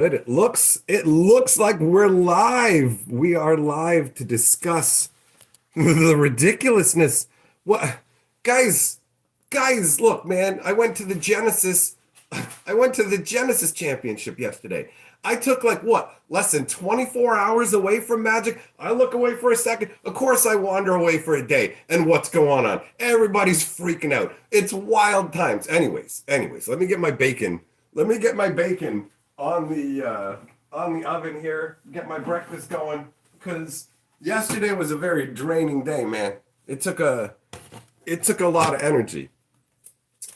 Good. It looks like we're live. We are live to discuss the ridiculousness. What guys, guys, look, man, I went to the Genesis Championship yesterday. I took like what, less than 24 hours away from Magic. I look away for a second. Of course, I wander away for a day. And what's going on? Everybody's freaking out. It's wild times. Anyways, let me get my bacon. Let me get my bacon on the oven here. Get my breakfast going because yesterday was a very draining day, man. It took a lot of energy.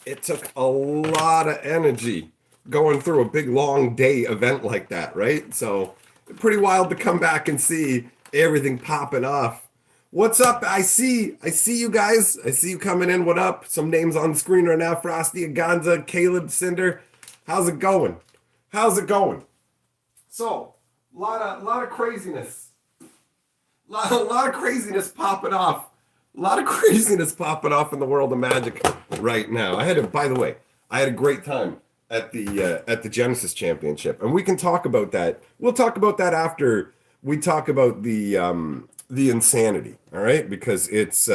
It took a lot of energy going through a big long day event like that, right? So pretty wild to come back and see everything popping off. What's up? I see you guys. I see you coming in. What up? Some names on the screen right now. Frosty, Aganza, Caleb, Cinder. How's it going? How's it going? So, lot of craziness. A lot of craziness popping off. A lot of craziness popping off in the world of Magic right now. By the way, I had a great time at the Genesis Championship, and we can talk about that. We'll talk about that after we talk about the insanity. All right, because it's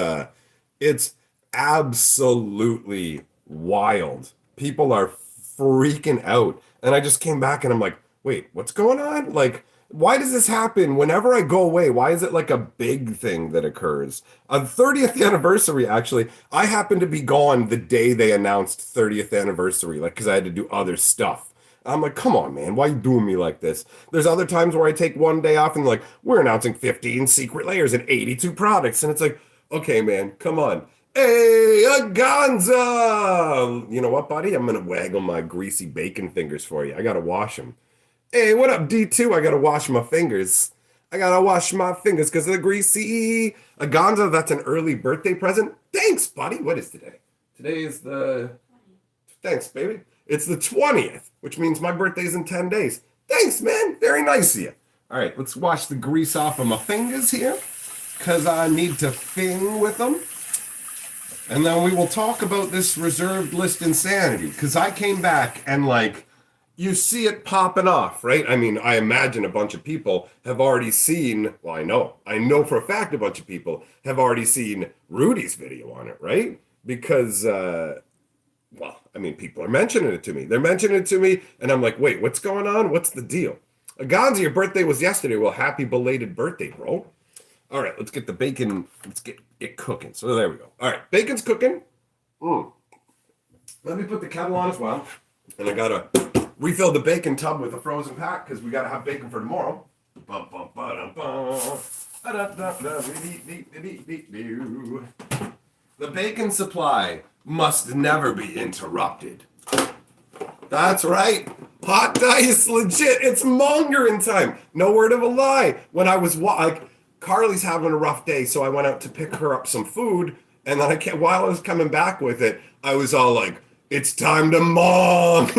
absolutely wild. People are freaking out, and I just came back and I'm like, wait, what's going on? Like, why does this happen whenever I go away? Why is it like a big thing that occurs? On 30th anniversary, actually, I happened to be gone the day they announced 30th anniversary, like, because I had to do other stuff. I'm like, come on, man, why you doing me like this? There's other times where I take one day off and like, we're announcing 15 secret layers and 82 products. And it's like, okay, man, come on. Hey, Aganza! You know what, buddy? I'm gonna waggle my greasy bacon fingers for you. I gotta wash them. Hey, what up, D2? I gotta wash my fingers. I gotta wash my fingers because of the greasy. Aganza, that's an early birthday present. Thanks, buddy. What is today? Today is the. Thanks, baby. It's the 20th, which means my birthday's in 10 days. Thanks, man. Very nice of you. All right, let's wash the grease off of my fingers here because I need to fing with them. And then we will talk about this reserved list insanity because I came back and like you see it popping off, right? I mean, I imagine a bunch of people have already seen, well, I know for a fact a bunch of people have already seen Rudy's video on it, right? Because, well, I mean, people are mentioning it to me. They're mentioning it to me, and I'm like, wait, what's going on? What's the deal? Aganza, your birthday was yesterday. Well, happy belated birthday, bro. All right, let's get the bacon, let's get it cooking. So there we go. All right, bacon's cooking. Let me put the kettle on as well. And I gotta refill the bacon tub with a frozen pack because we gotta have bacon for tomorrow. The bacon supply must never be interrupted. That's right. Hot dice legit. It's mongering time. No word of a lie. When I was like, Carly's having a rough day, so I went out to pick her up some food, and then while I was coming back with it, I was all like, "It's time to mong.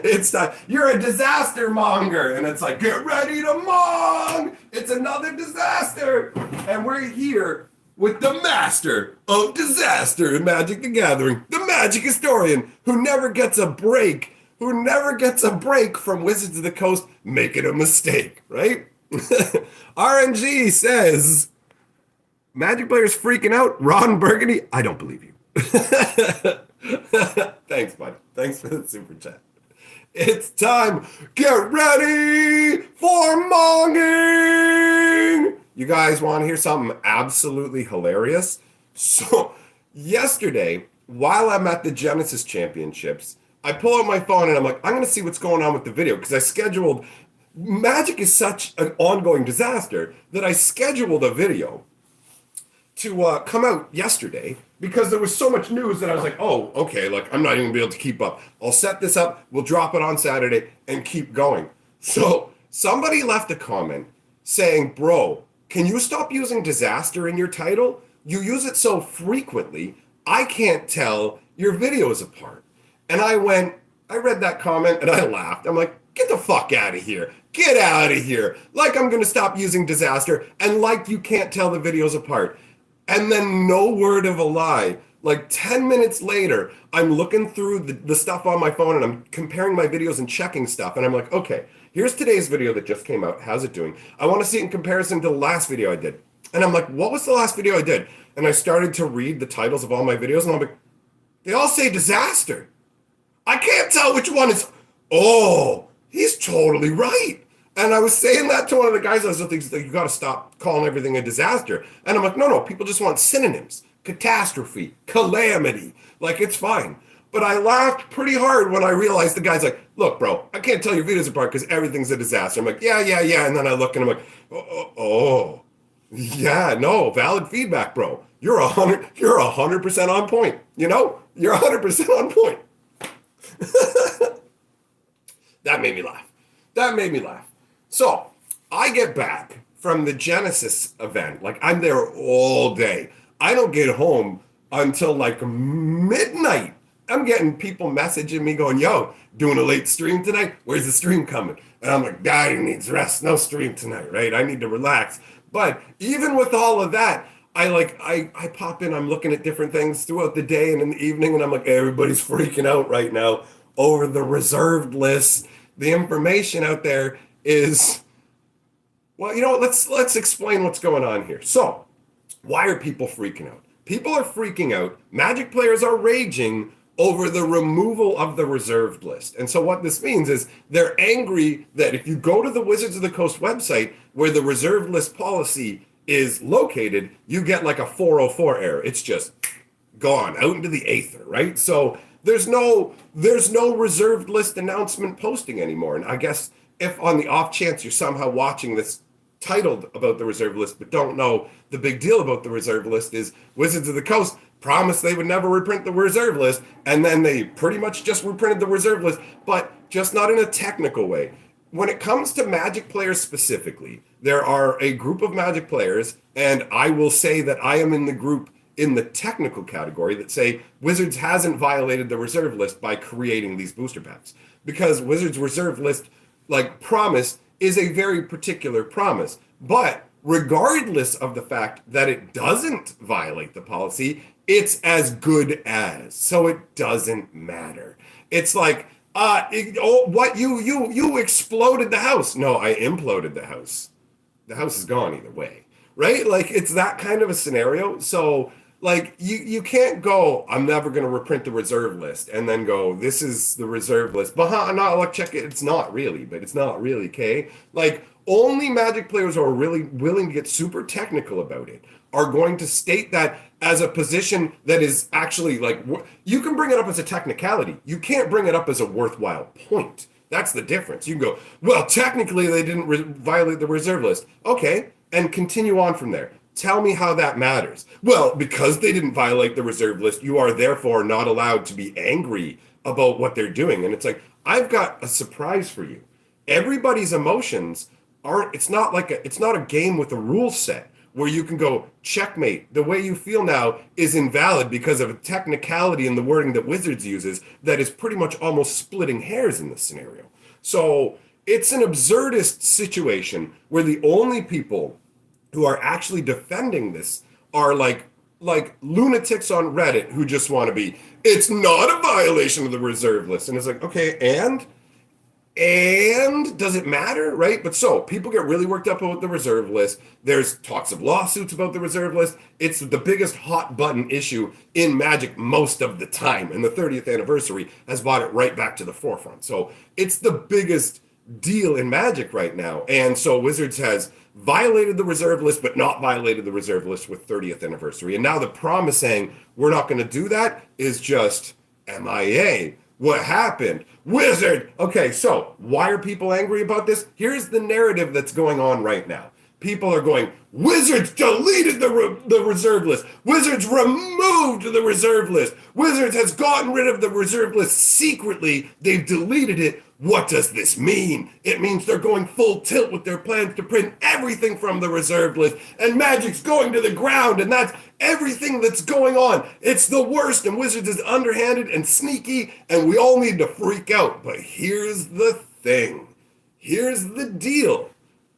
It's time. You're a disaster monger," and it's like, "Get ready to mong. It's another disaster." And we're here with the master of disaster in Magic the Gathering, the Magic historian who never gets a break, from Wizards of the Coast making a mistake, right? RNG says, Magic players freaking out. Ron Burgundy, I don't believe you. Thanks, bud. Thanks for the super chat. It's time. Get ready for monging. You guys want to hear something absolutely hilarious? So, yesterday, while I'm at the Genesis Championships, I pull out my phone and I'm like, I'm going to see what's going on with the video because I scheduled. Magic is such an ongoing disaster that I scheduled a video to come out yesterday because there was so much news that I was like, oh, okay, like I'm not even gonna be able to keep up. I'll set this up, we'll drop it on Saturday and keep going. So somebody left a comment saying, bro, can you stop using disaster in your title? You use it so frequently, I can't tell your videos apart. And I read that comment and I laughed. I'm like, get the fuck out of here. Get out of here. Like I'm going to stop using disaster and like you can't tell the videos apart. And then no word of a lie. Like 10 minutes later, I'm looking through the stuff on my phone and I'm comparing my videos and checking stuff. And I'm like, okay, here's today's video that just came out. How's it doing? I want to see it in comparison to the last video I did. And I'm like, what was the last video I did? And I started to read the titles of all my videos, and I'm like, they all say disaster. I can't tell which one is, oh, he's totally right. And I was saying that to one of the guys. I was like, you got to stop calling everything a disaster. And I'm like, no, people just want synonyms. Catastrophe, calamity. Like, it's fine. But I laughed pretty hard when I realized the guy's like, look, bro, I can't tell your videos apart because everything's a disaster. I'm like, yeah. And then I look and I'm like, oh, yeah, no, valid feedback, bro. You're 100% on point. You know, you're 100% on point. That made me laugh. So I get back from the Genesis event. Like, I'm there all day. I don't get home until like midnight. I'm getting people messaging me going, yo, doing a late stream tonight? Where's the stream coming? And I'm like, Daddy needs rest. No stream tonight, right? I need to relax. But even with all of that, I pop in, I'm looking at different things throughout the day and in the evening, and I'm like, everybody's freaking out right now over the reserved list. The information out there is, well, you know what, let's explain what's going on here. So, why are people freaking out? People are freaking out. Magic players are raging over the removal of the reserved list. And so what this means is they're angry that if you go to the Wizards of the Coast website where the reserved list policy is located, you get like a 404 error. It's just gone out into the aether, right? So there's no reserved list announcement posting anymore. And I guess if on the off chance you're somehow watching this titled about the reserve list but don't know the big deal about the reserve list is Wizards of the Coast promised they would never reprint the reserve list, and then they pretty much just reprinted the reserve list, but just not in a technical way. When it comes to Magic players specifically, there are a group of Magic players, and I will say that I am in the group in the technical category that say Wizards hasn't violated the reserve list by creating these booster packs, because Wizards reserve list, like, promise is a very particular promise. But regardless of the fact that it doesn't violate the policy, it's as good as. So it doesn't matter. It's like, what, you exploded the house. No, I imploded the house. The house is gone either way, right? Like, it's that kind of a scenario. So, like, you can't go, I'm never going to reprint the reserve list, and then go, this is the reserve list. But check it. It's not really, okay? Like, only Magic players who are really willing to get super technical about it are going to state that as a position that is actually, like, you can bring it up as a technicality. You can't bring it up as a worthwhile point. That's the difference. You can go, well, technically they didn't violate the reserve list. Okay, and continue on from there. Tell me how that matters. Well, because they didn't violate the reserve list, you are therefore not allowed to be angry about what they're doing. And it's like, I've got a surprise for you. Everybody's emotions aren't, it's not a game with a rule set where you can go, checkmate. The way you feel now is invalid because of a technicality in the wording that Wizards uses that is pretty much almost splitting hairs in this scenario. So it's an absurdist situation where the only people who are actually defending this are like lunatics on Reddit who just want to be, it's not a violation of the reserve list. And it's like, okay, and does it matter, right? But so people get really worked up about the reserve list. There's talks of lawsuits about the reserve list. It's the biggest hot button issue in Magic most of the time. And the 30th anniversary has brought it right back to the forefront. So it's the biggest deal in Magic right now. And so Wizards has violated the reserve list, but not violated the reserve list with 30th anniversary. And now the promise saying we're not going to do that is just MIA. What happened? Wizard! Okay, so why are people angry about this? Here's the narrative that's going on right now. People are going, Wizards deleted the reserve list. Wizards removed the reserve list. Wizards has gotten rid of the reserve list secretly. They've deleted it. What does this mean? It means they're going full tilt with their plans to print everything from the reserve list, and Magic's going to the ground, and that's everything that's going on. It's the worst, and Wizards is underhanded and sneaky, and we all need to freak out. But here's the thing. Here's the deal.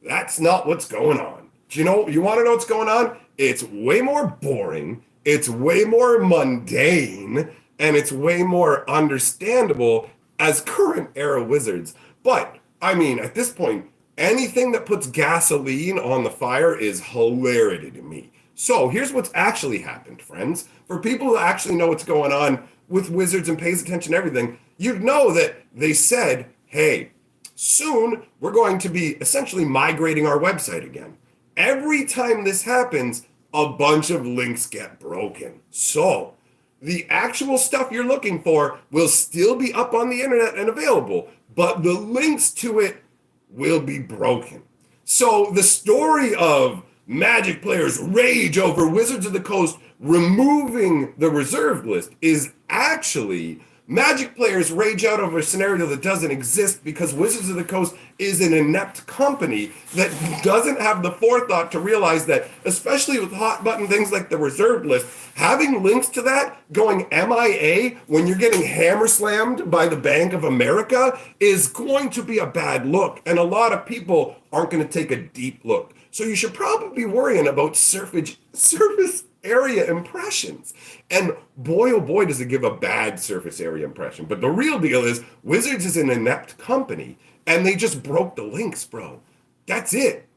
That's not what's going on. Do you want to know what's going on? It's way more boring, it's way more mundane, and it's way more understandable as current era Wizards. But I mean, at this point, anything that puts gasoline on the fire is hilarity to me. So here's what's actually happened, friends. For people who actually know what's going on with Wizards and pays attention to everything, you'd know that they said, hey, soon we're going to be essentially migrating our website again. Every time this happens, a bunch of links get broken. So the actual stuff you're looking for will still be up on the internet and available, but the links to it will be broken. So the story of Magic players rage over Wizards of the Coast removing the reserved list is actually Magic players rage out over a scenario that doesn't exist because Wizards of the Coast is an inept company that doesn't have the forethought to realize that, especially with hot button things like the reserved list, having links to that going MIA when you're getting hammer slammed by the Bank of America is going to be a bad look. And a lot of people aren't going to take a deep look. So you should probably be worrying about surface area impressions. And boy, oh boy, does it give a bad surface area impression. But the real deal is Wizards is an inept company and they just broke the links, bro. That's it.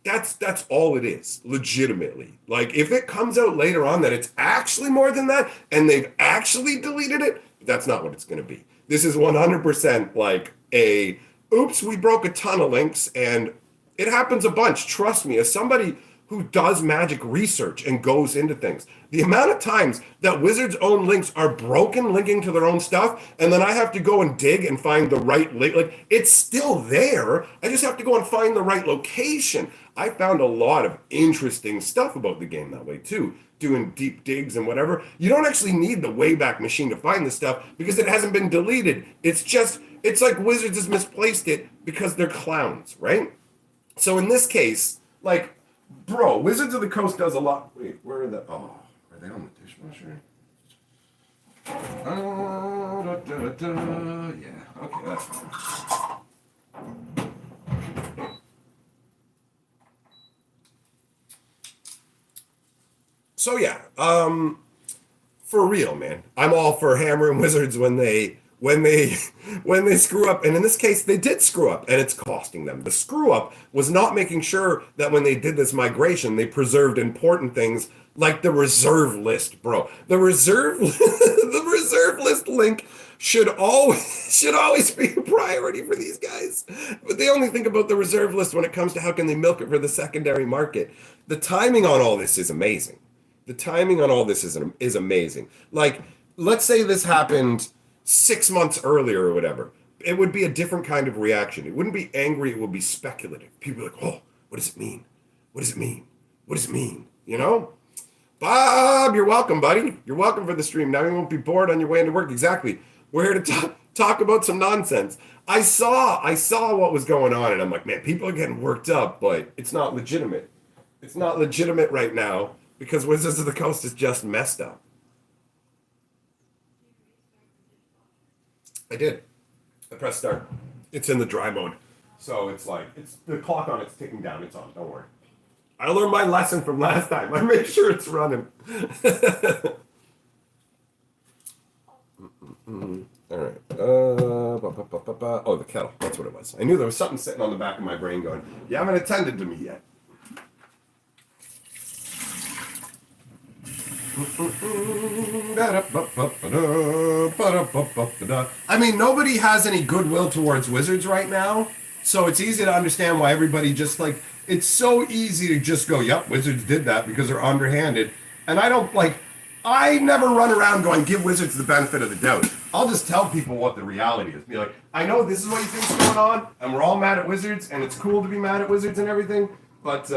That's all it is, legitimately. Like, if it comes out later on that it's actually more than that and they've actually deleted it, that's not what it's going to be. This is 100% like a, oops, we broke a ton of links, and it happens a bunch. Trust me, as somebody who does Magic research and goes into things, the amount of times that Wizards' own links are broken linking to their own stuff, and then I have to go and dig and find the right link. Like, it's still there. I just have to go and find the right location. I found a lot of interesting stuff about the game that way too, doing deep digs and whatever. You don't actually need the Wayback Machine to find this stuff because it hasn't been deleted. It's like Wizards has misplaced it because they're clowns, right? So in this case, like, bro, Wizards of the Coast does a lot. Wait, where are the? Oh, are they on the dishwasher? Yeah, okay, that's fine. So yeah, for real, man, I'm all for hammering Wizards when they screw up, and in this case they did screw up, and it's costing them. The screw up was not making sure that when they did this migration they preserved important things like the reserve list, bro. The reserve the reserve list link should always be a priority for these guys, but they only think about the reserve list when it comes to how can they milk it for the secondary market. The timing on all this is amazing. The timing on all this is amazing. Like, let's say this happened 6 months earlier or whatever, it would be a different kind of reaction. It wouldn't be angry, it would be speculative. People are like, oh, what does it mean? What does it mean? What does it mean? You know? Bob, you're welcome, buddy. You're welcome for the stream. Now you won't be bored on your way into work. Exactly. We're here to talk about some nonsense. I saw what was going on, and I'm like, man, people are getting worked up, but it's not legitimate. It's not legitimate right now because Wizards of the Coast is just messed up. I did. I pressed start. It's in the dry mode. So it's like, it's the clock on it's ticking down. It's on. Don't worry. I learned my lesson from last time. I made sure it's running. All right. Oh, the kettle. That's what it was. I knew there was something sitting on the back of my brain going, you haven't attended to me yet. I mean, nobody has any goodwill towards Wizards right now, so it's easy to understand why everybody just like, it's so easy to just go, yep, Wizards did that because they're underhanded. And I never run around going, give Wizards the benefit of the doubt. I'll just tell people what the reality is. Be like, I know this is what you think's going on, and we're all mad at Wizards, and it's cool to be mad at Wizards and everything, but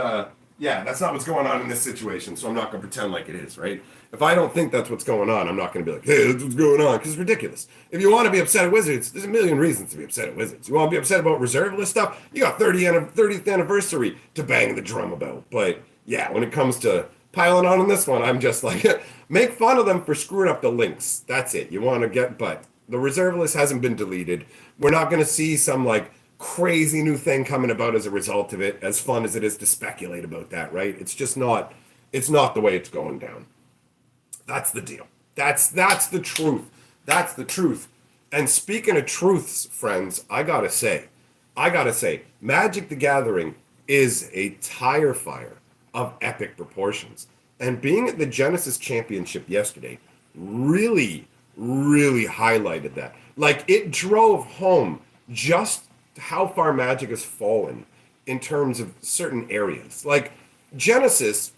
yeah, that's not what's going on in this situation, so I'm not going to pretend like it is, right? If I don't think that's what's going on, I'm not going to be like, hey, that's what's going on, because it's ridiculous. If you want to be upset at Wizards, there's a million reasons to be upset at Wizards. You want to be upset about reserve list stuff? You got 30th anniversary to bang the drum about. But yeah, when it comes to piling on this one, I'm just like, make fun of them for screwing up the links. That's it. You want to get, but the reserve list hasn't been deleted. We're not going to see some like crazy new thing coming about as a result of it, as fun as it is to speculate about that, right? It's just not, it's not the way it's going down. That's the deal. That's the truth. That's the truth. And speaking of truths, friends, I gotta say, I gotta say, Magic the Gathering is a tire fire of epic proportions. And being at the Genesis Championship yesterday really, really highlighted that. Like, it drove home just how far Magic has fallen in terms of certain areas. Like, Genesis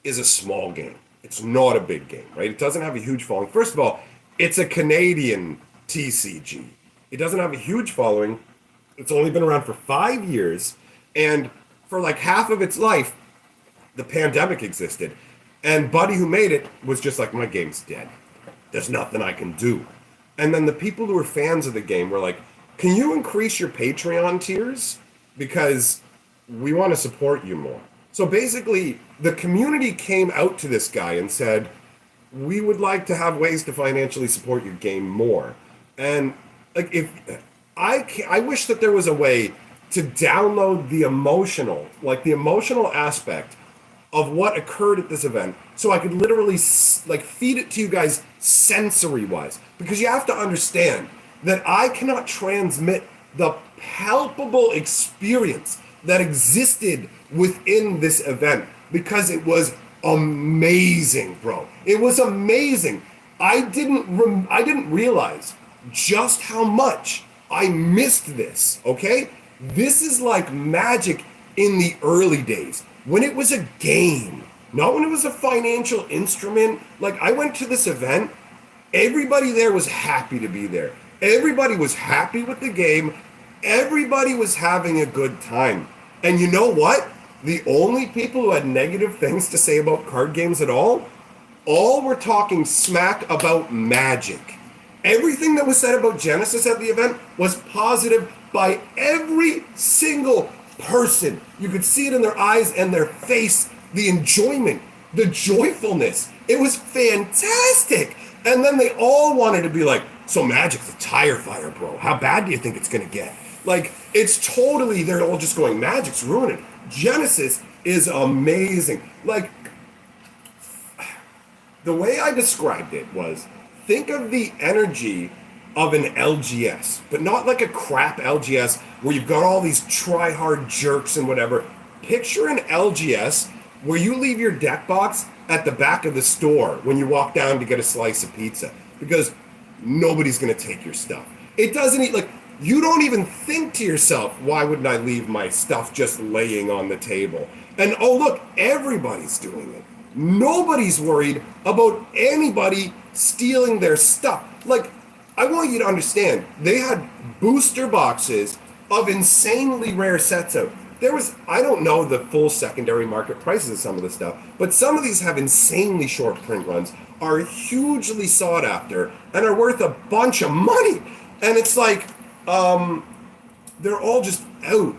is a small game. It's not a big game, right? It doesn't have a huge following. First of all, it's a Canadian TCG. It doesn't have a huge following. It's only been around for 5 years. And for like half of its life, the pandemic existed. And Buddy, who made it, was just like, my game's dead. There's nothing I can do. And then the people who were fans of the game were like, can you increase your Patreon tiers? Because we want to support you more. So basically, the community came out to this guy and said, we would like to have ways to financially support your game more. And like, if I wish that there was a way to download the emotional aspect of what occurred at this event, so I could literally like feed it to you guys sensory wise, because you have to understand that I cannot transmit the palpable experience that existed within this event, because it was amazing, bro. It was amazing. I didn't realize just how much I missed this, okay? This is like Magic in the early days, when it was a game, not when it was a financial instrument. Like, I went to this event, everybody there was happy to be there. Everybody was happy with the game. Everybody was having a good time. And you know what? The only people who had negative things to say about card games at all were talking smack about Magic. Everything that was said about Genesis at the event was positive by every single person. You could see it in their eyes and their face, the enjoyment, the joyfulness. It was fantastic. And then they all wanted to be like, so Magic's a tire fire, bro. How bad do you think it's going to get? Like, it's totally, they're all just going, Magic's ruining. Genesis is amazing. Like, the way I described it was, think of the energy of an LGS, but not like a crap LGS where you've got all these try-hard jerks and whatever. Picture an LGS where you leave your deck box at the back of the store when you walk down to get a slice of pizza, because nobody's going to take your stuff. It doesn't, like, you don't even think to yourself, why wouldn't I leave my stuff just laying on the table? And oh, look, everybody's doing it. Nobody's worried about anybody stealing their stuff. Like, I want you to understand, they had booster boxes of insanely rare sets out. There was, I don't know the full secondary market prices of some of this stuff, but some of these have insanely short print runs, are hugely sought after, and are worth a bunch of money. And it's like, they're all just out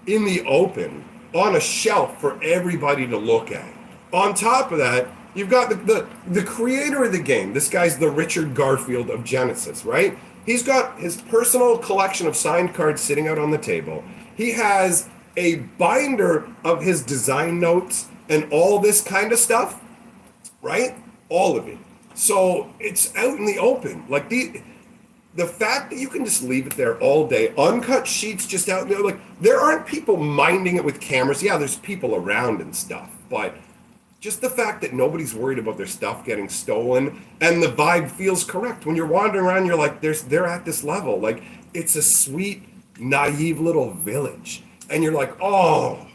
in the open on a shelf for everybody to look at. On top of that, you've got the creator of the game. This guy's the Richard Garfield of Genesis, right? He's got his personal collection of signed cards sitting out on the table. He has a binder of his design notes and all this kind of stuff, right? All of it. So it's out in the open. Like, the fact that you can just leave it there all day, uncut sheets just out there, like, there aren't people minding it with cameras. Yeah, there's people around and stuff, but just the fact that nobody's worried about their stuff getting stolen, and the vibe feels correct. When you're wandering around, you're like, they're at this level. Like, it's a sweet, naive little village. And you're like, oh,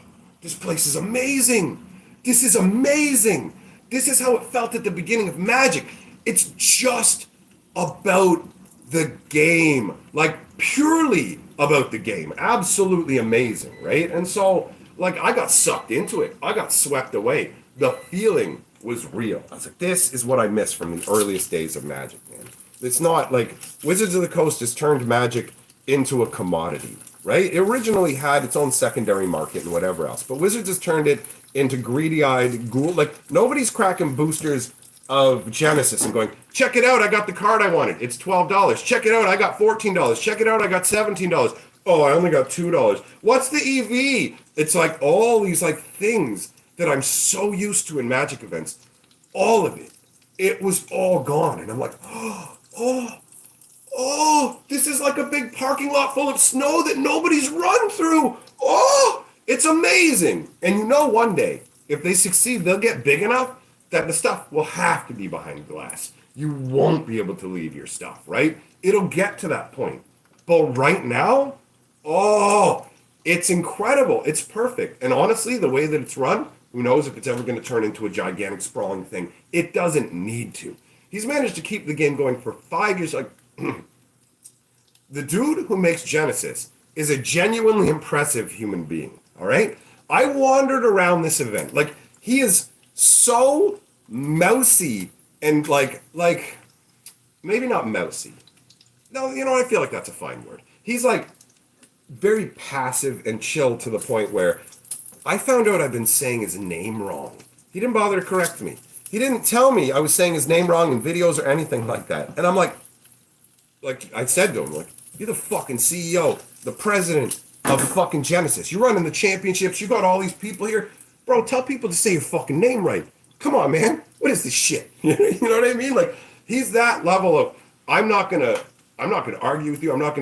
this place is amazing. This is amazing. This is how it felt at the beginning of Magic. It's just about the game. Like, purely about the game. Absolutely amazing, right? And so, like, I got sucked into it. I got swept away. The feeling was real. I was like, this is what I miss from the earliest days of Magic, man. It's not like Wizards of the Coast has turned Magic into a commodity, right? It originally had its own secondary market and whatever else, but Wizards has turned it into greedy-eyed ghoul. Like, nobody's cracking boosters of Genesis and going, check it out, I got the card I wanted. It's $12. Check it out, I got $14. Check it out, I got $17. Oh, I only got $2. What's the EV? It's like all these like things that I'm so used to in Magic events, all of it, it was all gone. And I'm like, oh, Oh, this is like a big parking lot full of snow that nobody's run through. Oh, it's amazing. And you know, one day, if they succeed, they'll get big enough that the stuff will have to be behind glass. You won't be able to leave your stuff, right? It'll get to that point. But right now, oh, it's incredible. It's perfect. And honestly, the way that it's run, who knows if it's ever going to turn into a gigantic sprawling thing. It doesn't need to. He's managed to keep the game going for 5 years. Like, the dude who makes Genesis is a genuinely impressive human being, all right? I wandered around this event. Like, he is so mousy and like maybe not mousy. No, you know, I feel like that's a fine word. He's like very passive and chill to the point where I found out I've been saying his name wrong. He didn't bother to correct me. He didn't tell me I was saying his name wrong in videos or anything like that. And I'm like I said to him, like, you're the fucking CEO, the president of fucking Genesis. You're running the championships. You got all these people here. Bro, tell people to say your fucking name right. Come on, man. What is this shit? You know what I mean? Like, he's that level of, I'm not gonna argue with you. I'm not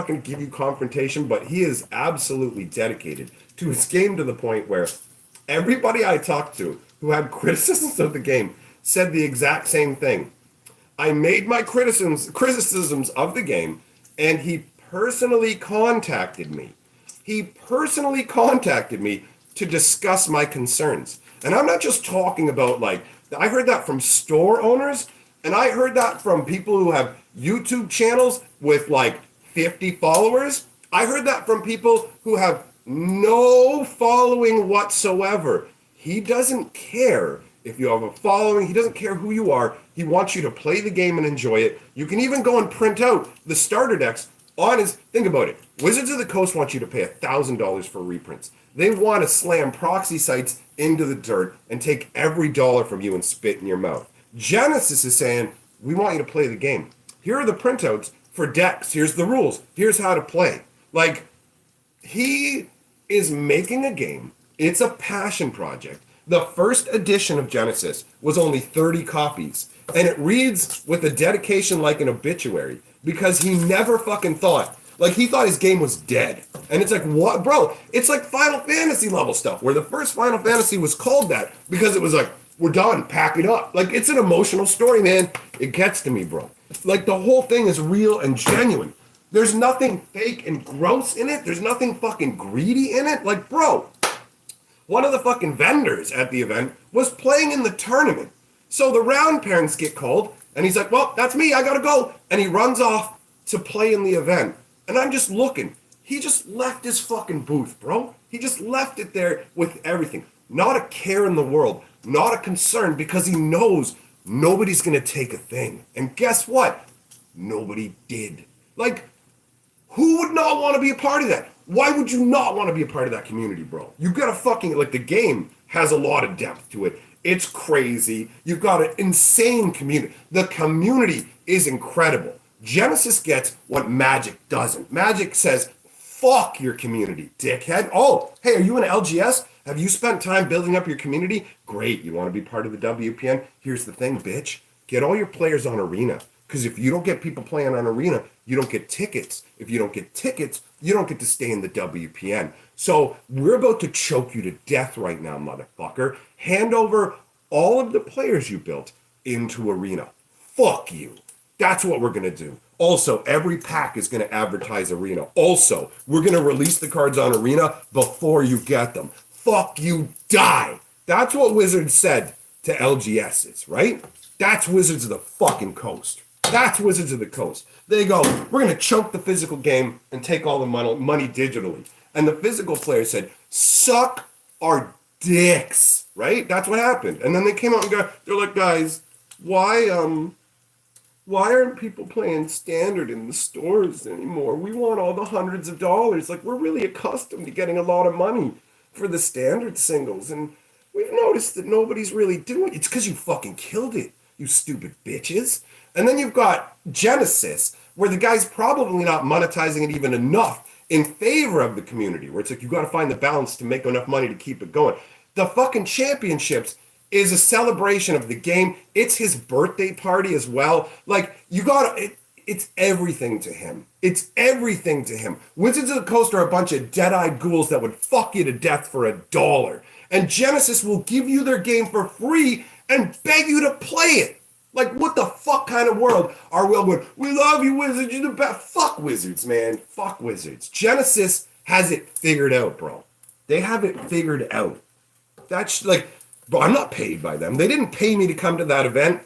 gonna give you confrontation, but he is absolutely dedicated to his game to the point where everybody I talked to who had criticisms of the game said the exact same thing. I made my criticisms of the game, and he personally contacted me. He personally contacted me to discuss my concerns. And I'm not just talking about, like, I heard that from store owners, and I heard that from people who have YouTube channels with like 50 followers. I heard that from people who have no following whatsoever. He doesn't care if you have a following. He doesn't care who you are. He wants you to play the game and enjoy it. You can even go and print out the starter decks on his, think about it. Wizards of the Coast want you to pay $1,000 for reprints. They want to slam proxy sites into the dirt and take every dollar from you and spit in your mouth. Genesis is saying, we want you to play the game. Here are the printouts for decks. Here's the rules. Here's how to play. Like, he is making a game. It's a passion project. The first edition of Genesis was only 30 copies. And it reads with a dedication like an obituary because he never fucking thought. Like, he thought his game was dead. And it's like, what? Bro, it's like Final Fantasy level stuff, where the first Final Fantasy was called that because it was like, we're done, pack it up. Like, it's an emotional story, man. It gets to me, bro. Like, the whole thing is real and genuine. There's nothing fake and gross in it. There's nothing fucking greedy in it. Like, bro, one of the fucking vendors at the event was playing in the tournament. So the round parents get called, and he's like, well, that's me, I gotta go. And he runs off to play in the event. And I'm just looking. He just left his fucking booth, bro. He just left it there with everything. Not a care in the world. Not a concern, because he knows nobody's gonna take a thing. And guess what? Nobody did. Like, who would not want to be a part of that? Why would you not want to be a part of that community, bro? You got a fucking, like, the game has a lot of depth to it. It's crazy. You've got an insane community. The community is incredible. Genesis gets what Magic doesn't. Magic says, fuck your community, dickhead. Oh, hey, are you an LGS? Have you spent time building up your community? Great, you want to be part of the WPN? Here's the thing, bitch. Get all your players on Arena. Because if you don't get people playing on Arena, you don't get tickets. If you don't get tickets, you don't get to stay in the WPN. So we're about to choke you to death right now, motherfucker. Hand over all of the players you built into Arena. Fuck you. That's what we're going to do. Also, every pack is going to advertise Arena. Also, we're going to release the cards on Arena before you get them. Fuck you, die. That's what Wizards said to LGSs, right? That's Wizards of the fucking Coast. That's Wizards of the Coast. They go, we're going to choke the physical game and take all the money digitally. And the physical players said, suck our dicks, right? That's what happened. And then they came out and they're like, guys, why aren't people playing Standard in the stores anymore? We want all the hundreds of dollars. Like, we're really accustomed to getting a lot of money for the Standard singles. And we've noticed that nobody's really doing it. It's because you fucking killed it, you stupid bitches. And then you've got Genesis, where the guy's probably not monetizing it even enough in favor of the community, where it's like, you got to find the balance to make enough money to keep it going. The fucking championships is a celebration of the game. It's his birthday party as well. Like, you got it. it's everything to him. It's everything to him. Wizards of the Coast are a bunch of dead-eyed ghouls that would fuck you to death for $1. And Genesis will give you their game for free and beg you to play it. Like, what the fuck kind of world are we going, we love you, Wizards, you're the best. Fuck Wizards, man. Fuck Wizards. Genesis has it figured out, bro. They have it figured out. That's like, bro, I'm not paid by them. They didn't pay me to come to that event.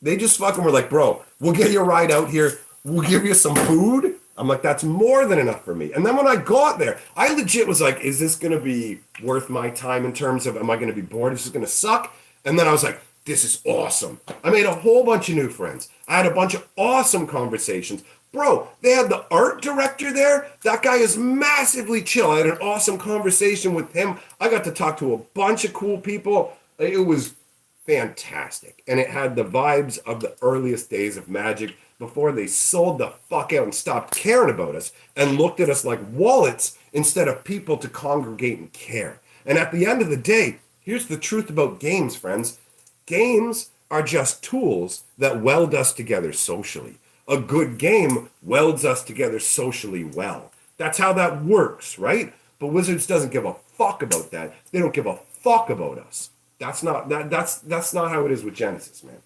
They just fucking were like, bro, we'll get you a ride out here. We'll give you some food. I'm like, that's more than enough for me. And then when I got there, I legit was like, is this going to be worth my time in terms of, am I going to be bored? Is this going to suck? And then I was like, this is awesome. I made a whole bunch of new friends. I had a bunch of awesome conversations. Bro, they had the art director there. That guy is massively chill. I had an awesome conversation with him. I got to talk to a bunch of cool people. It was fantastic. And it had the vibes of the earliest days of Magic before they sold the fuck out and stopped caring about us and looked at us like wallets instead of people to congregate and care. And at the end of the day, here's the truth about games, friends. Games are just tools that weld us together socially. A good game welds us together socially well. That's how that works, right? But Wizards doesn't give a fuck about that. They don't give a fuck about us. That's not how it is with Genesis, man.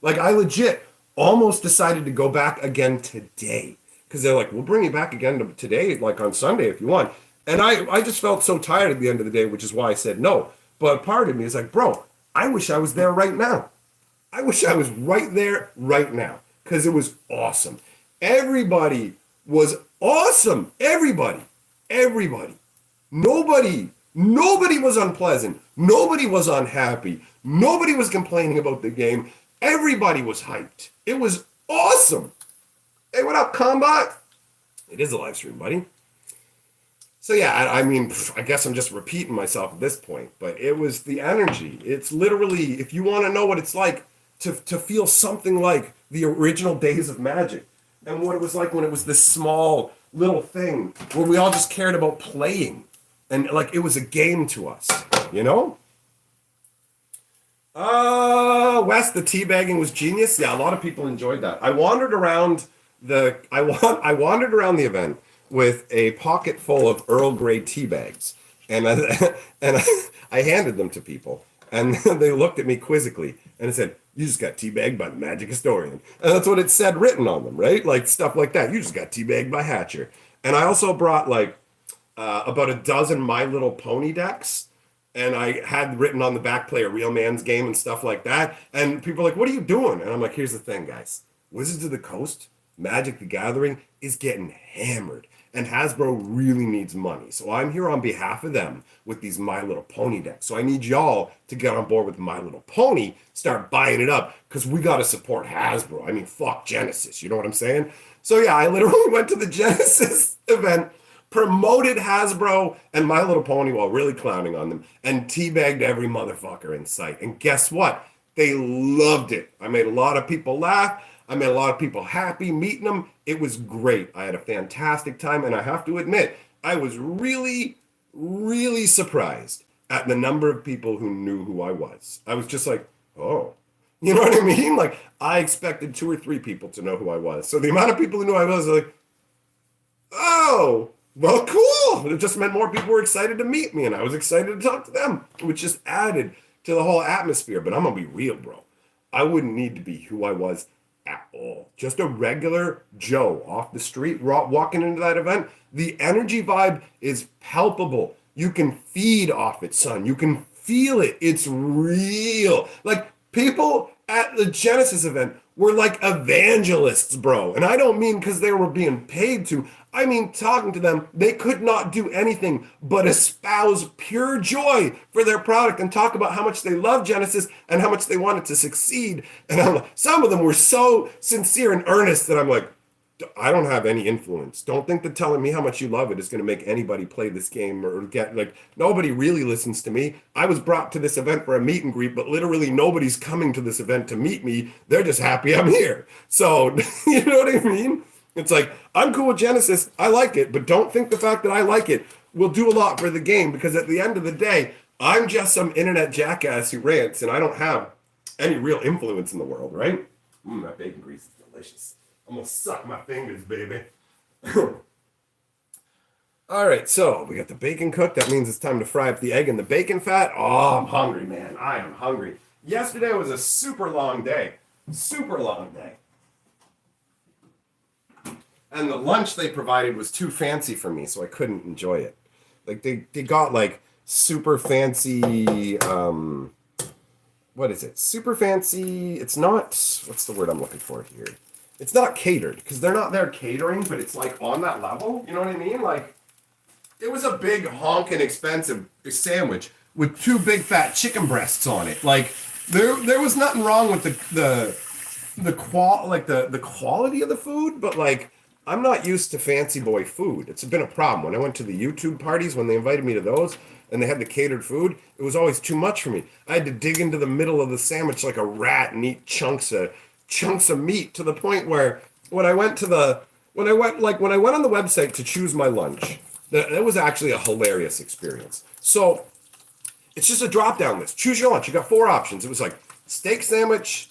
Like, I legit almost decided to go back again today. Because they're like, we'll bring you back again today, like on Sunday if you want. And I just felt so tired at the end of the day, which is why I said no. But part of me is like, bro, I wish I was there right now. I wish I was right there right now. Because it was awesome. Everybody was awesome. Everybody. Nobody was unpleasant. Nobody was unhappy. Nobody was complaining about the game. Everybody was hyped. It was awesome. Hey, what up, Combat? It is a live stream, buddy. So yeah, I mean, I guess I'm just repeating myself at this point, but it was the energy. It's literally, if you want to know what it's like to feel something like the original days of Magic and what it was like when it was this small little thing where we all just cared about playing and like it was a game to us, you know? Wes, the teabagging was genius. Yeah, a lot of people enjoyed that. I wandered around the event with a pocket full of Earl Grey tea bags, and I handed them to people, and they looked at me quizzically, and it said, "You just got teabagged by the Magic Historian," and that's what it said written on them, right? Like stuff like that. You just got teabagged by Hatcher, and I also brought like about a dozen My Little Pony decks. And I had written on the back, play a real man's game and stuff like that. And people are like, what are you doing? And I'm like, here's the thing, guys. Wizards of the Coast, Magic the Gathering is getting hammered. And Hasbro really needs money. So I'm here on behalf of them with these My Little Pony decks. So I need y'all to get on board with My Little Pony, start buying it up, because we got to support Hasbro. I mean, fuck Genesis. You know what I'm saying? So yeah, I literally went to the Genesis event, promoted Hasbro and My Little Pony while really clowning on them, and teabagged every motherfucker in sight. And guess what? They loved it. I made a lot of people laugh. I made a lot of people happy meeting them. It was great. I had a fantastic time, and I have to admit, I was really, really surprised at the number of people who knew who I was. I was just like, oh, you know what I mean? Like, I expected 2 or 3 people to know who I was. So the amount of people who knew I was like, oh, well, cool. It just meant more people were excited to meet me, and I was excited to talk to them, which just added to the whole atmosphere. But I'm going to be real, bro. I wouldn't need to be who I was at all. Just a regular Joe off the street walking into that event. The energy vibe is palpable. You can feed off it, son. You can feel it. It's real. Like, people at the Genesis event were like evangelists, bro. And I don't mean because they were being paid to. I mean, talking to them, they could not do anything but espouse pure joy for their product and talk about how much they love Genesis and how much they want it to succeed. And I'm like, some of them were so sincere and earnest that I'm like, I don't have any influence. Don't think that telling me how much you love it is going to make anybody play this game or get, like, nobody really listens to me. I was brought to this event for a meet and greet, but literally nobody's coming to this event to meet me. They're just happy I'm here. So, you know what I mean? It's like, I'm cool with Genesis. I like it, but don't think the fact that I like it will do a lot for the game, because at the end of the day, I'm just some internet jackass who rants, and I don't have any real influence in the world, right? That bacon grease is delicious. I'm gonna suck my fingers, baby. All right, so we got the bacon cooked. That means it's time to fry up the egg in the bacon fat. Oh, I'm hungry, man. I am hungry. Yesterday was a super long day. Super long day. And the lunch they provided was too fancy for me, so I couldn't enjoy it. Like they got like super fancy what is it? Super fancy. It's not, what's the word I'm looking for here? It's not catered because they're not there catering, but it's like on that level. You know what I mean? Like it was a big honking expensive sandwich with two big fat chicken breasts on it. Like there was nothing wrong with the quality of the food, but like I'm not used to fancy boy food. It's been a problem when I went to the YouTube parties when they invited me to those and they had the catered food. It was always too much for me. I had to dig into the middle of the sandwich like a rat and eat chunks of meat to the point where when I went when I went on the website to choose my lunch, that was actually a hilarious experience. So it's just a drop down list. Choose your lunch. You got 4 options. It was like steak sandwich,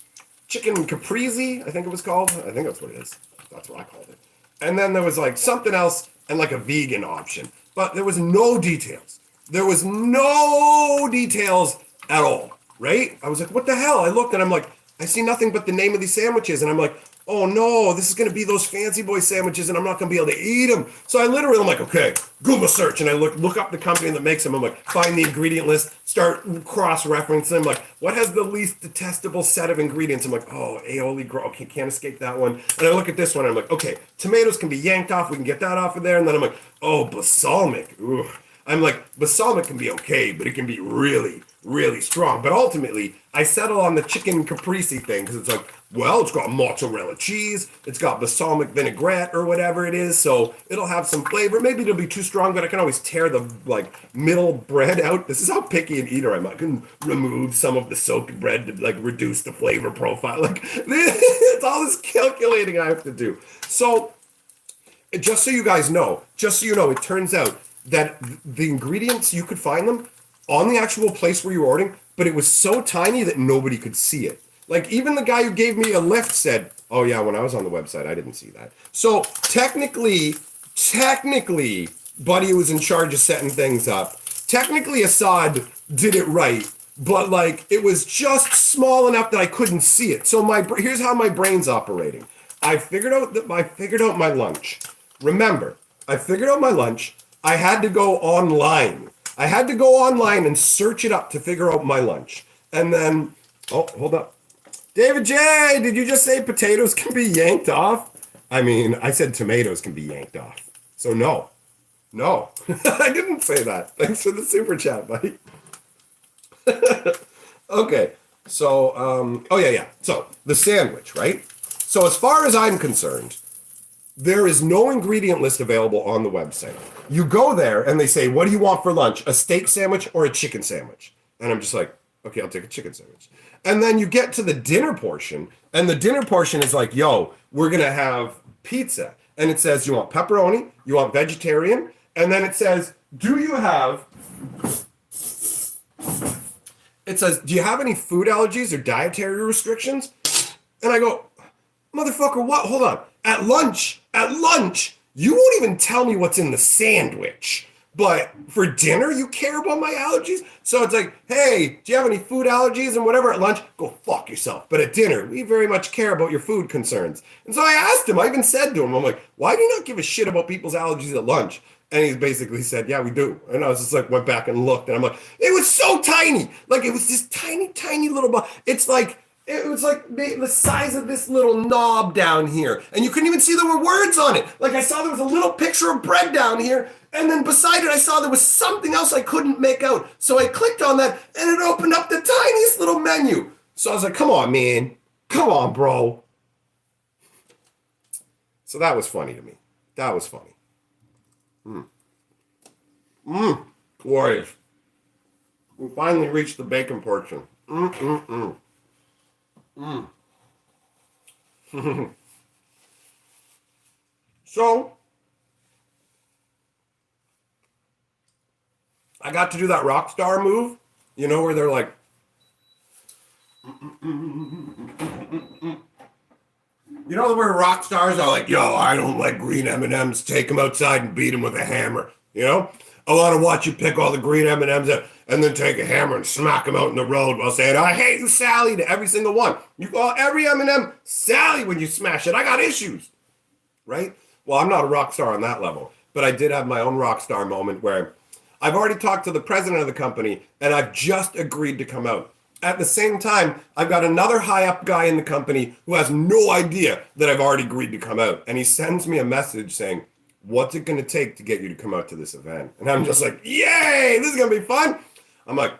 chicken caprese, I think it was called. I think that's what it is. That's what I called it. And then there was like something else and like a vegan option. But there was no details. There was no details at all, right? I was like, what the hell? I looked and I'm like, I see nothing but the name of these sandwiches. And I'm like, oh no, this is going to be those fancy boy sandwiches and I'm not going to be able to eat them. So I literally, I'm like, okay, Google search. And I look up the company that makes them. I'm like, find the ingredient list, start cross-referencing. I'm like, what has the least detestable set of ingredients? I'm like, oh, aioli, okay, can't escape that one. And I look at this one. I'm like, okay, tomatoes can be yanked off. We can get that off of there. And then I'm like, oh, balsamic. Ooh. I'm like, balsamic can be okay, but it can be really, really strong. But ultimately, I settle on the chicken caprese thing because it's like, well, it's got mozzarella cheese, it's got balsamic vinaigrette or whatever it is, so it'll have some flavor. Maybe it'll be too strong, but I can always tear the like middle bread out. This is how picky an eater I am. I can remove some of the soaked bread to like reduce the flavor profile. Like it's all this calculating I have to do. So just so you guys know, just so you know, it turns out that the ingredients, you could find them on the actual place where you're ordering, but it was so tiny that nobody could see it. Like even the guy who gave me a lift said, oh yeah, when I was on the website, I didn't see that. So technically, Buddy was in charge of setting things up. Technically, Assad did it right, but like it was just small enough that I couldn't see it. So here's how my brain's operating. I figured out my lunch. Remember, I figured out my lunch. I had to go online. I had to go online and search it up to figure out my lunch. And then, oh, hold up. David J, did you just say potatoes can be yanked off? I mean, I said tomatoes can be yanked off. So no, I didn't say that. Thanks for the super chat, buddy. Okay, so, oh yeah. So the sandwich, right? So as far as I'm concerned, there is no ingredient list available on the website. You go there and they say, what do you want for lunch? A steak sandwich or a chicken sandwich? And I'm just like, okay, I'll take a chicken sandwich. And then you get to the dinner portion, and the dinner portion is like, yo, we're going to have pizza. And it says, you want pepperoni, you want vegetarian, and then it says, do you have any food allergies or dietary restrictions? And I go, motherfucker, what? Hold on. At lunch, you won't even tell me what's in the sandwich. But for dinner, you care about my allergies? So it's like, hey, do you have any food allergies and whatever at lunch? Go fuck yourself. But at dinner, we very much care about your food concerns. And so I asked him, I even said to him, I'm like, why do you not give a shit about people's allergies at lunch? And he basically said, yeah, we do. And I was just like, went back and looked, and I'm like, it was so tiny. Like, it was this tiny little, it was like the size of this little knob down here. And you couldn't even see there were words on it. Like I saw there was a little picture of bread down here. And then beside it, I saw there was something else I couldn't make out. So I clicked on that and it opened up the tiniest little menu. So I was like, come on, man. Come on, bro. So that was funny to me. That was funny. Glorious. We finally reached the bacon portion. So, I got to do that rock star move, you know, where they're like, You know the where rock stars are like, yo, I don't like green M&Ms. Take them outside and beat them with a hammer. You know, I want to watch you pick all the green M&Ms up and then take a hammer and smack them out in the road while saying, I hate you, Sally, to every single one. You call every M&M Sally when you smash it. I got issues, right? Well, I'm not a rock star on that level, but I did have my own rock star moment where I've already talked to the president of the company and I've just agreed to come out. At the same time, I've got another high up guy in the company who has no idea that I've already agreed to come out. And he sends me a message saying, what's it going to take to get you to come out to this event? And I'm just like, yay, this is going to be fun. I'm like,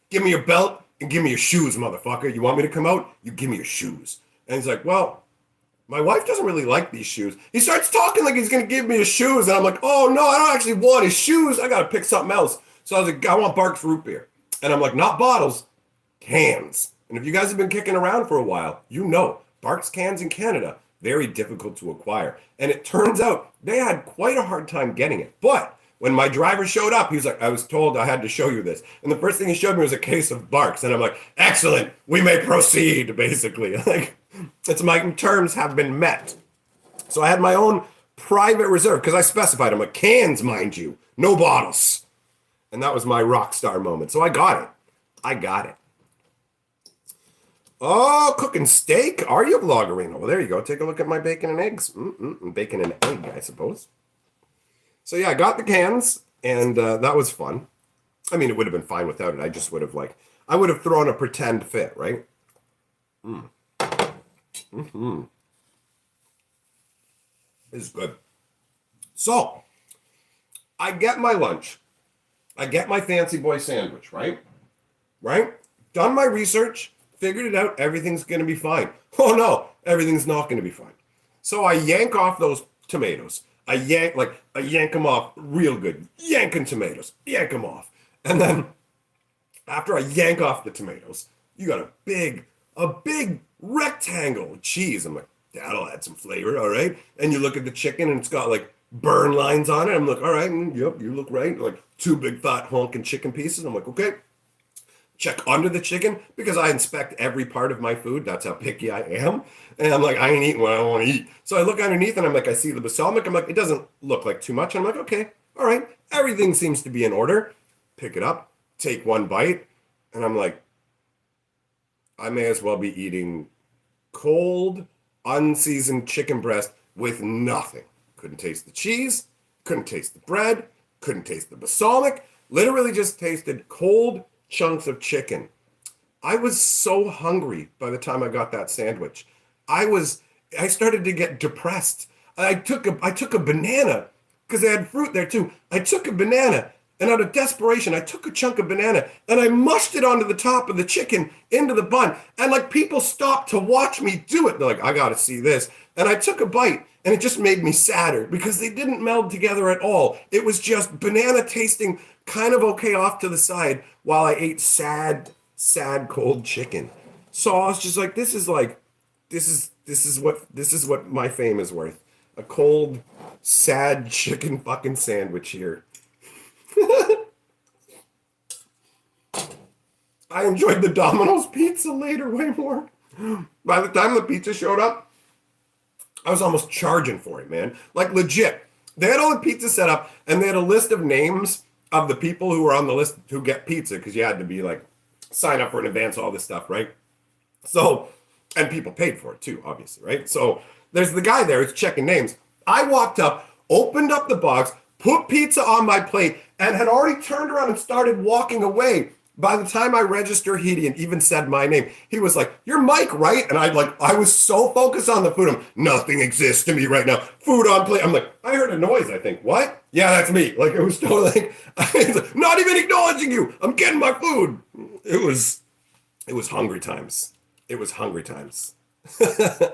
give me your belt and give me your shoes, motherfucker. You want me to come out? You give me your shoes. And he's like, well, my wife doesn't really like these shoes. He starts talking like he's going to give me his shoes. And I'm like, oh, no, I don't actually want his shoes. I got to pick something else. So I was like, I want Barks root beer. And I'm like, not bottles. Cans. And if you guys have been kicking around for a while, you know Barks cans in Canada, very difficult to acquire. And it turns out they had quite a hard time getting it. But when my driver showed up, he was like, I was told I had to show you this. And the first thing he showed me was a case of Barks. And I'm like, excellent, we may proceed, basically. Like, it's my terms have been met. So I had my own private reserve because I specified, I'm like, cans, mind you, no bottles. And that was my rock star moment. So I got it. I got it. Oh, cooking steak? Are you a vloggerino? Well, there you go. Take a look at my bacon and eggs. Bacon and egg, I suppose. So yeah, I got the cans, and that was fun. I mean, it would have been fine without it. I just would have I would have thrown a pretend fit, right? This is good. So, I get my lunch. I get my fancy boy sandwich, right? Right? Done my research. Figured it out, everything's going to be fine. Oh no, everything's not going to be fine. So I yank off those tomatoes. I yank them off real good. Yanking tomatoes, yank them off. And then after I yank off the tomatoes, you got a big rectangle of cheese. I'm like, that'll add some flavor, all right? And you look at the chicken and it's got like burn lines on it. I'm like, all right, yep, you look right. Like 2 big fat honking chicken pieces. I'm like, okay. Check under the chicken because I inspect every part of my food. That's how picky I am. And I'm like, I ain't eating what I want to eat. So I look underneath and I'm like, I see the balsamic. I'm like, it doesn't look like too much. I'm like, okay, all right. Everything seems to be in order. Pick it up, take one bite. And I'm like, I may as well be eating cold, unseasoned chicken breast with nothing. Couldn't taste the cheese, couldn't taste the bread, couldn't taste the balsamic. Literally just tasted cold chunks of chicken. I was so hungry by the time I got that sandwich. I started to get depressed. I took a banana because they had fruit there too. I took a banana and out of desperation, I took a chunk of banana and I mushed it onto the top of the chicken into the bun. And like people stopped to watch me do it. They're like, I got to see this. And I took a bite and it just made me sadder because they didn't meld together at all. It was just banana tasting kind of okay off to the side while I ate sad cold chicken. So I was just like, this is what my fame is worth. A cold, sad chicken fucking sandwich here. I enjoyed the Domino's pizza later way more. By the time the pizza showed up, I was almost charging for it, man. Like legit. They had all the pizza set up and they had a list of names of the people who were on the list who get pizza because you had to be like sign up for an advance, all this stuff, right? So, and people paid for it too, obviously, right? So there's the guy there who's checking names. I walked up, opened up the box, put pizza on my plate, and had already turned around and started walking away. By the time I registered, he even said my name. He was like, "You're Mike, right?" And I was so focused on the food. Nothing exists to me right now. Food on plate. I'm like, I heard a noise. I think, what? Yeah, that's me. Like it was totally like, not even acknowledging you. I'm getting my food. It was hungry times. It was hungry times. I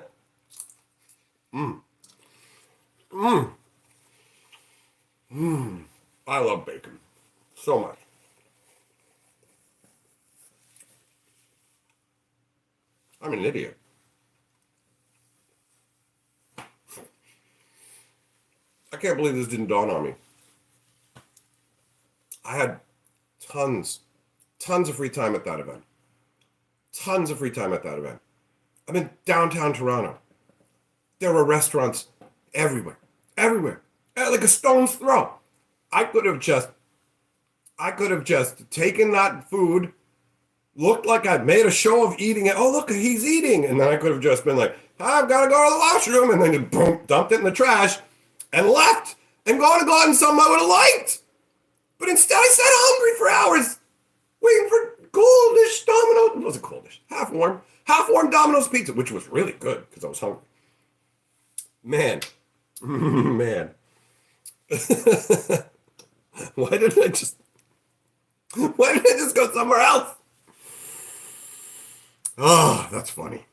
love bacon so much. I'm an idiot. I can't believe this didn't dawn on me. I had tons of free time at that event. Tons of free time at that event. I'm in downtown Toronto. There were restaurants everywhere, everywhere, like a stone's throw. I could have just, I could have just taken that food, looked like I'd made a show of eating it. Oh, look, he's eating. And then I could have just been like, I've got to go to the washroom. And then just boom, dumped it in the trash and left and gone and gotten something I would have liked. But instead, I sat hungry for hours waiting for goldish Domino's. It wasn't goldish, half warm Domino's pizza, which was really good because I was hungry. Man, man. Why didn't I just go somewhere else? Oh, that's funny.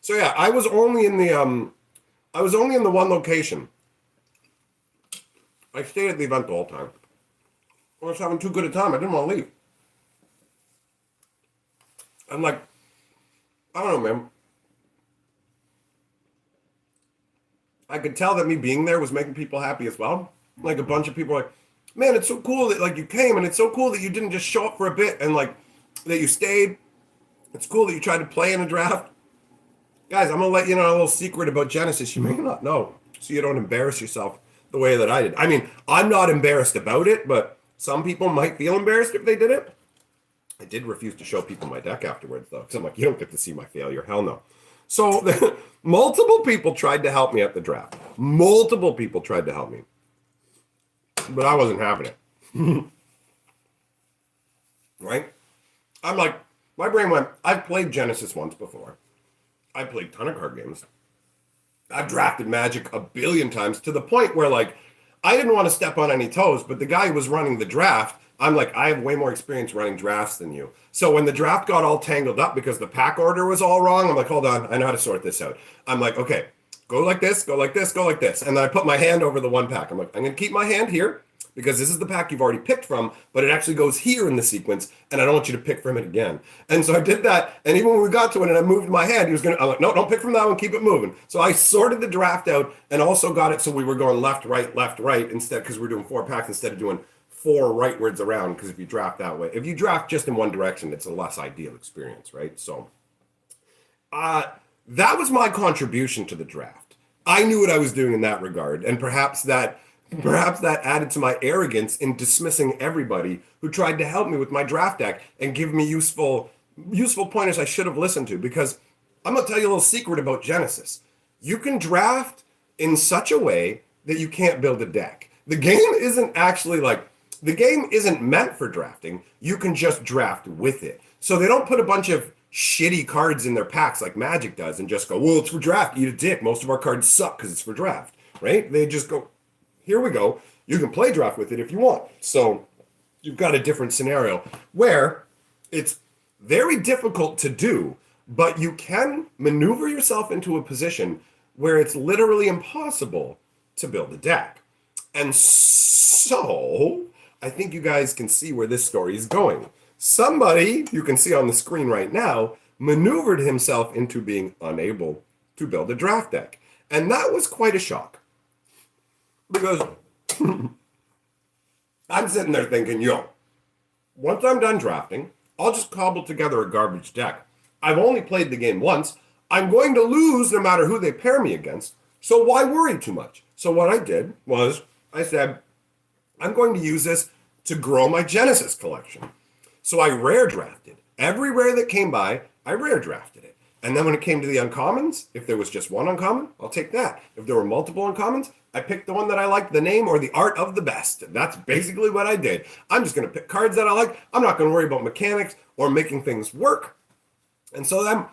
So yeah, I was only in the one location. I stayed at the event the whole time. I was having too good a time. I didn't want to leave. I'm like, I don't know, man. I could tell that me being there was making people happy as well. Like a bunch of people were like, man, it's so cool that like you came, and it's so cool that you didn't just show up for a bit and like that you stayed. It's cool that you tried to play in a draft. Guys, I'm gonna let you know a little secret about Genesis you may not know, so you don't embarrass yourself the way that I did. I mean, I'm not embarrassed about it, but some people might feel embarrassed if they did it. I did refuse to show people my deck afterwards, though, because I'm like, you don't get to see my failure. Hell no. So multiple people tried to help me at the draft. Multiple people tried to help me. But I wasn't having it. Right? I'm like, my brain went, I've played Genesis once before. I played a ton of card games. I've drafted Magic a billion times to the point where, like, I didn't want to step on any toes, but the guy who was running the draft, I'm like, I have way more experience running drafts than you. So when the draft got all tangled up because the pack order was all wrong, I'm like, hold on, I know how to sort this out. I'm like, okay, go like this, go like this, go like this. And then I put my hand over the one pack. I'm like, I'm going to keep my hand here because this is the pack you've already picked from, but it actually goes here in the sequence, and I don't want you to pick from it again. And so I did that, and even when we got to it and I moved my hand, I'm like, no, don't pick from that one, keep it moving. So I sorted the draft out and also got it so we were going left, right, instead, because we're doing 4 packs instead of doing 4 rightwards around, because if you draft that way, if you draft just in one direction, it's a less ideal experience, right? So that was my contribution to the draft. I knew what I was doing in that regard, and perhaps that added to my arrogance in dismissing everybody who tried to help me with my draft deck and give me useful pointers I should have listened to. Because I'm going to tell you a little secret about Genesis. You can draft in such a way that you can't build a deck. The game isn't meant for drafting. You can just draft with it. So they don't put a bunch of shitty cards in their packs like Magic does and just go, well, it's for draft, eat a dick. Most of our cards suck because it's for draft, right? They just go, here we go. You can play draft with it if you want. So you've got a different scenario where it's very difficult to do, but you can maneuver yourself into a position where it's literally impossible to build a deck. And so I think you guys can see where this story is going. Somebody, you can see on the screen right now, maneuvered himself into being unable to build a draft deck. And that was quite a shock. Because I'm sitting there thinking, once I'm done drafting, I'll just cobble together a garbage deck. I've only played the game once. I'm going to lose no matter who they pair me against. So why worry too much? So what I did was I said, I'm going to use this to grow my Genesis collection. So I rare drafted. Every rare that came by, I rare drafted it. And then when it came to the uncommons, if there was just one uncommon, I'll take that. If there were multiple uncommons, I picked the one that I liked the name or the art of the best. And that's basically what I did. I'm just going to pick cards that I like. I'm not going to worry about mechanics or making things work. And so then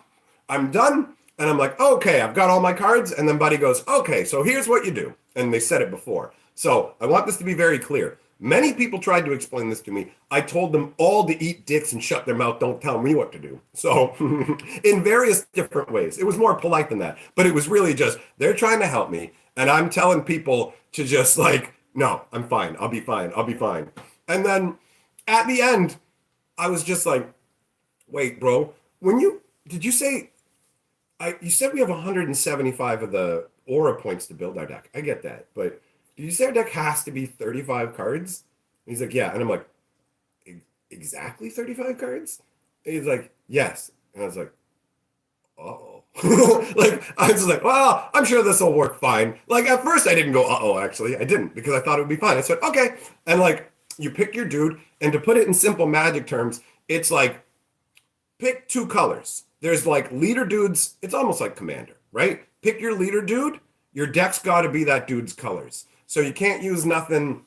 I'm done. And I'm like, okay, I've got all my cards. And then Buddy goes, okay, so here's what you do. And they said it before. So I want this to be very clear. Many people tried to explain this to me. I told them all to eat dicks and shut their mouth. Don't tell me what to do. So in various different ways. It was more polite than that. But it was really just, they're trying to help me. And I'm telling people to just like, no, I'm fine. I'll be fine. I'll be fine. And then at the end, I was just like, wait, bro, did you say, you said we have 175 of the aura points to build our deck. I get that. But did you say our deck has to be 35 cards? And he's like, yeah. And I'm like, exactly 35 cards? And he's like, yes. And I was like, uh-oh. Like, I was like, well, I'm sure this will work fine. Like, at first I didn't go, uh-oh, actually. I didn't because I thought it would be fine. I said, okay. And like, you pick your dude, and to put it in simple magic terms, it's like pick two colors. There's like leader dudes. It's almost like commander, right? Pick your leader dude. Your deck's got to be that dude's colors. So you can't use nothing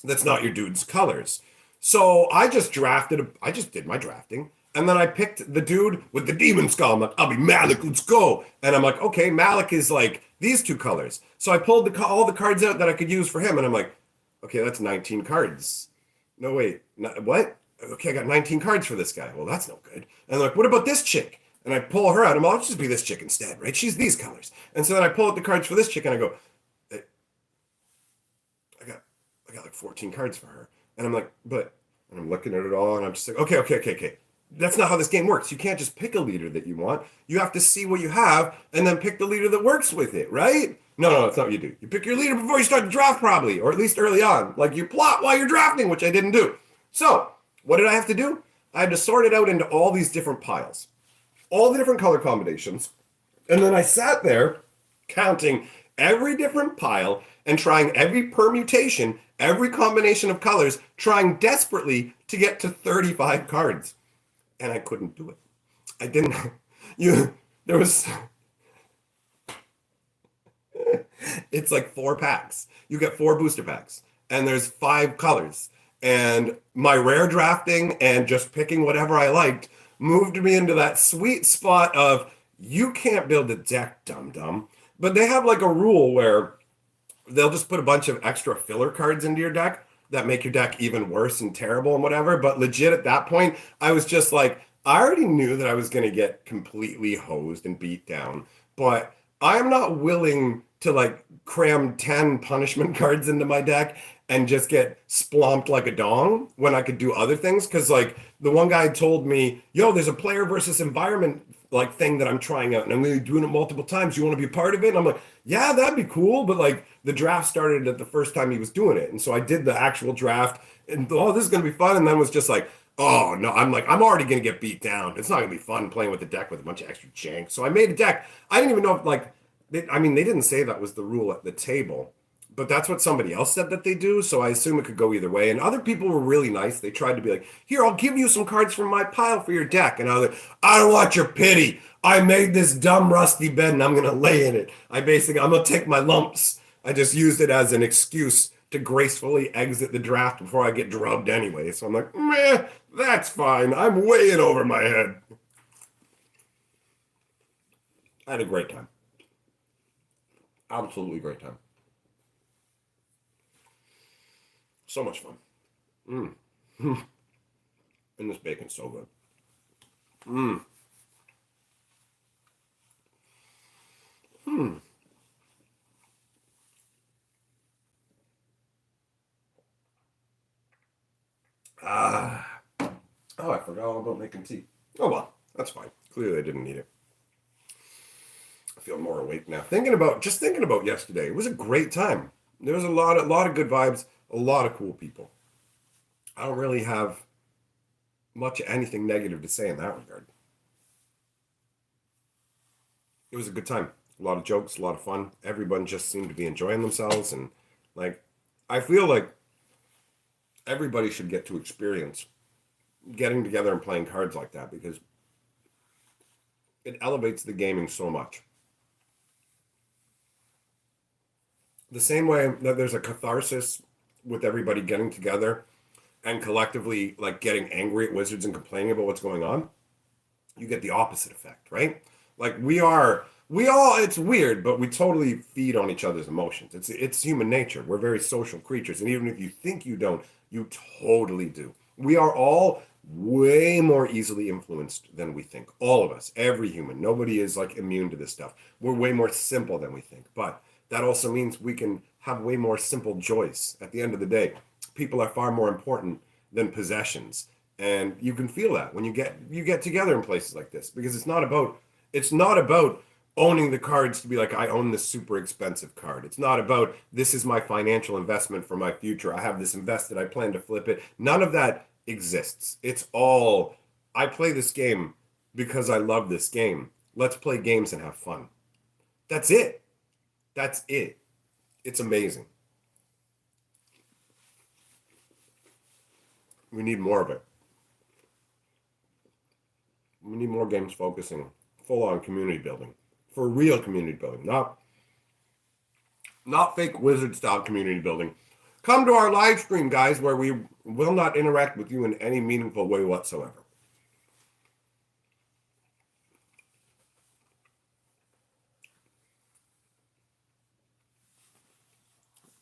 that's not your dude's colors. So I just did my drafting. And then I picked the dude with the demon skull. I'm like, I'll be Malik, let's go. And I'm like, okay, Malik is like these two colors. So I pulled all the cards out that I could use for him. And I'm like, okay, that's 19 cards. No, wait, what? Okay, I got 19 cards for this guy. Well, that's no good. And they're like, what about this chick? And I pull her out. I'm like, I'll just be this chick instead, right? She's these colors. And so then I pull out the cards for this chick and I go, I got I got like 14 cards for her. And I'm like, but, and I'm looking at it all and I'm just like, okay. That's not how this game works. You can't just pick a leader that you want. You have to see what you have and then pick the leader that works with it, right? No, that's not what you do. You pick your leader before you start the draft, probably, or at least early on. Like you plot while you're drafting, which I didn't do. So, what did I have to do? I had to sort it out into all these different piles, all the different color combinations. And then I sat there counting every different pile and trying every permutation, every combination of colors, trying desperately to get to 35 cards. And I couldn't do it. I didn't. There was. It's like 4 packs. You get 4 booster packs, and there's 5 colors. And my rare drafting and just picking whatever I liked moved me into that sweet spot of you can't build a deck, dum dum. But they have like a rule where they'll just put a bunch of extra filler cards into your deck that make your deck even worse and terrible and whatever. But legit at that point, I was just like, I already knew that I was going to get completely hosed and beat down, but I'm not willing to like cram 10 punishment cards into my deck and just get splomped like a dong when I could do other things. Cause like the one guy told me, yo, there's a player versus environment like thing that I'm trying out and I'm going to be doing it multiple times. You want to be a part of it? And I'm like, yeah, that'd be cool. But like the draft started at the first time he was doing it. And so I did the actual draft and oh, this is going to be fun. And then was just like, oh no, I'm like, I'm already going to get beat down. It's not going to be fun playing with the deck with a bunch of extra jank. So I made a deck. I didn't even know if like, they didn't say that was the rule at the table, but that's what somebody else said that they do. So I assume it could go either way. And other people were really nice. They tried to be like, here, I'll give you some cards from my pile for your deck. And I was like, I don't want your pity. I made this dumb rusty bed and I'm going to lay in it. I'm going to take my lumps. I just used it as an excuse to gracefully exit the draft before I get drubbed anyway. So I'm like, meh, that's fine. I'm way in over my head. I had a great time. Absolutely great time. So much fun. Mm. And this bacon's so good. Mm. Hmm. Ah. Oh, I forgot all about making tea. Oh well, that's fine. Clearly I didn't need it. I feel more awake now. Thinking about yesterday. It was a great time. There was a lot of good vibes, a lot of cool people. I don't really have much anything negative to say in that regard. It was a good time. A lot of jokes, a lot of fun. Everyone just seemed to be enjoying themselves and like I feel like everybody should get to experience getting together and playing cards like that because it elevates the gaming so much. The same way that there's a catharsis with everybody getting together and collectively like getting angry at Wizards and complaining about what's going on, you get the opposite effect, right? Like we all it's weird, but we totally feed on each other's emotions. It's human nature. We're very social creatures, and even if you think you don't, you totally do. We are all way more easily influenced than we think. All of us, every human. Nobody is like immune to this stuff. We're way more simple than we think. But that also means we can have way more simple joys. At the end of the day, people are far more important than possessions. And you can feel that when you get together in places like this because it's not about owning the cards to be like I own this super expensive card. It's not about this is my financial investment for my future. I have this invested. I plan to flip it. None of that exists. It's all, I play this game because I love this game. Let's play games and have fun. That's it. That's it. It's amazing. We need more of it. We need more games focusing full on community building. For real community building, not fake wizard style community building. Come to our live stream, guys, where we will not interact with you in any meaningful way whatsoever.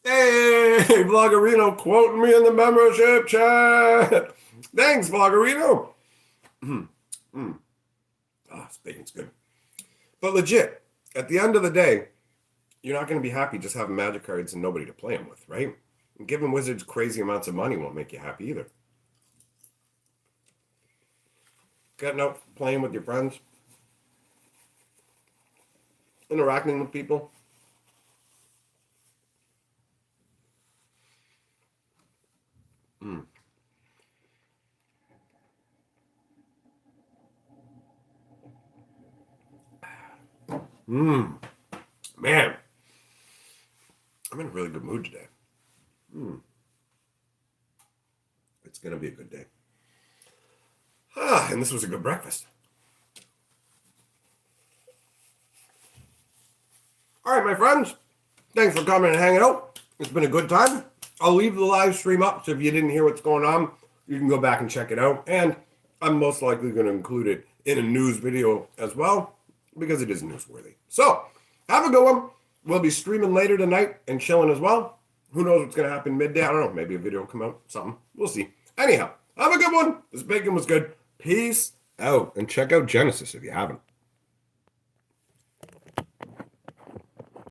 Hey, Vloggerino quoting me in the membership chat. Thanks, Vloggerino. This bacon's good. But legit, at the end of the day, you're not going to be happy just having magic cards and nobody to play them with, right? And giving wizards crazy amounts of money won't make you happy either. Getting out, playing with your friends, interacting with people. Man, I'm in a really good mood today. It's going to be a good day. And this was a good breakfast. All right, my friends. Thanks for coming and hanging out. It's been a good time. I'll leave the live stream up, so if you didn't hear what's going on, you can go back and check it out. And I'm most likely going to include it in a news video as well, because it is newsworthy. So, have a good one. We'll be streaming later tonight and chilling as well. Who knows what's going to happen midday? I don't know. Maybe a video will come out. Something. We'll see. Anyhow, have a good one. This bacon was good. Peace out. And check out Genesis if you haven't.